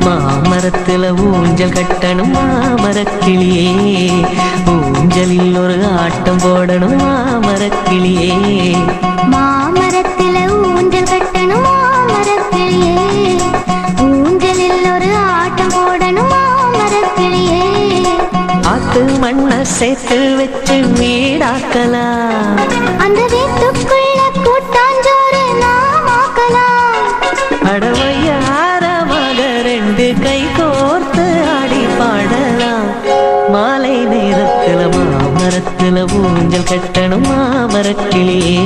மாமரத்துல ஊஞ்சல் கட்டணும் மாமரக்கிளியே, ஊஞ்சலில் ஒரு ஆட்டம் போடணும் மாமரக்கிளியே. மாமரத்துல ஊஞ்சல் கட்டணும் மாமரக்கிளியே, ஊஞ்சலில் ஒரு ஆட்டம் போடணும் மாமரக்கிளியே. ஆத்து மண்ண சேர்த்து வச்சு வீடாக்கலாம், அந்த வீட்டுக்குள்ள கூட்டாஞ்சோறு நாமாக்கலாம். அடவையாரமாக ரெண்டு கை கோர்த்து ஆடி பாடலாம். மாலை நேரத்துல மாமரத்துல ஊஞ்சல் கட்டணும் மாமரக்கிளியே,